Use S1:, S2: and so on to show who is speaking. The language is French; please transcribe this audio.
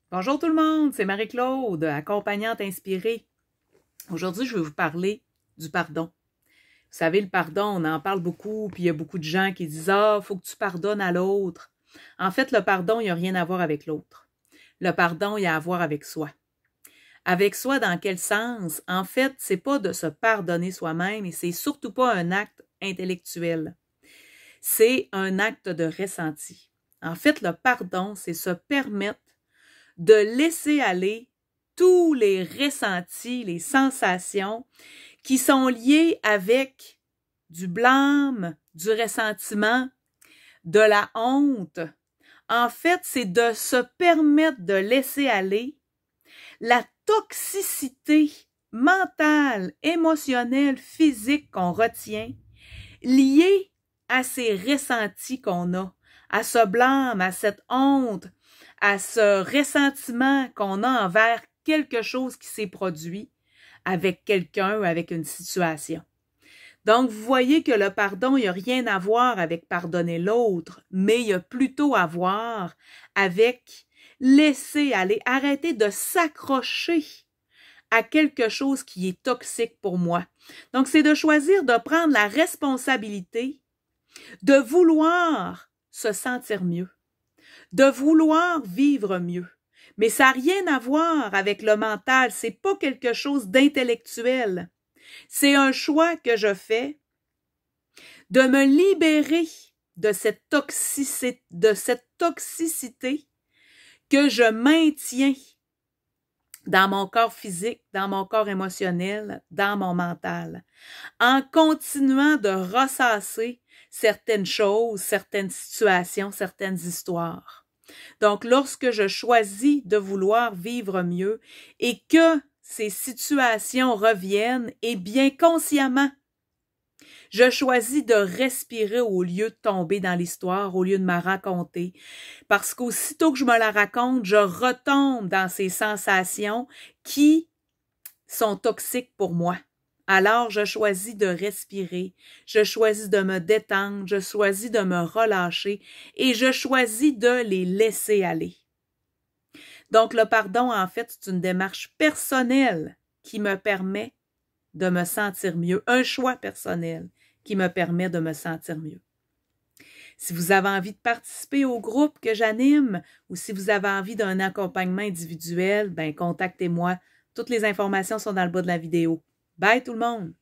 S1: Bonjour tout le monde, c'est Marie-Claude, accompagnante inspirée. Aujourd'hui, je vais vous parler du pardon. Vous savez, le pardon, on en parle beaucoup, puis il y a beaucoup de gens qui disent « Ah, il faut que tu pardonnes à l'autre. » En fait, le pardon, il n'y a rien à voir avec l'autre. Le pardon, il y a à voir avec soi. Avec soi, dans quel sens? En fait, c'est pas de se pardonner soi-même et c'est surtout pas un acte intellectuel. C'est un acte de ressenti. En fait, le pardon, c'est se permettre de laisser aller tous les ressentis, les sensations qui sont liées avec du blâme, du ressentiment, de la honte. En fait, c'est de se permettre de laisser aller la toxicité mentale, émotionnelle, physique qu'on retient, liée à ces ressentis qu'on a, à ce blâme, à cette honte, à ce ressentiment qu'on a envers quelque chose qui s'est produit avec quelqu'un ou avec une situation. Donc, vous voyez que le pardon, il n'y a rien à voir avec pardonner l'autre, mais il y a plutôt à voir avec laisser aller, arrêter de s'accrocher à quelque chose qui est toxique pour moi. Donc, c'est de choisir de prendre la responsabilité de vouloir se sentir mieux, de vouloir vivre mieux. Mais ça n'a rien à voir avec le mental, c'est pas quelque chose d'intellectuel. C'est un choix que je fais de me libérer de cette toxicité que je maintiens dans mon corps physique, dans mon corps émotionnel, dans mon mental, en continuant de ressasser certaines choses, certaines situations, certaines histoires. Donc, lorsque je choisis de vouloir vivre mieux et que ces situations reviennent, et bien consciemment, je choisis de respirer au lieu de tomber dans l'histoire, au lieu de me raconter. Parce qu'aussitôt que je me la raconte, je retombe dans ces sensations qui sont toxiques pour moi. Alors, je choisis de respirer, je choisis de me détendre, je choisis de me relâcher et je choisis de les laisser aller. Donc, le pardon, en fait, c'est une démarche personnelle qui me permet de me sentir mieux, un choix personnel qui me permet de me sentir mieux. Si vous avez envie de participer au groupe que j'anime ou si vous avez envie d'un accompagnement individuel, ben contactez-moi. Toutes les informations sont dans le bas de la vidéo. Bye tout le monde!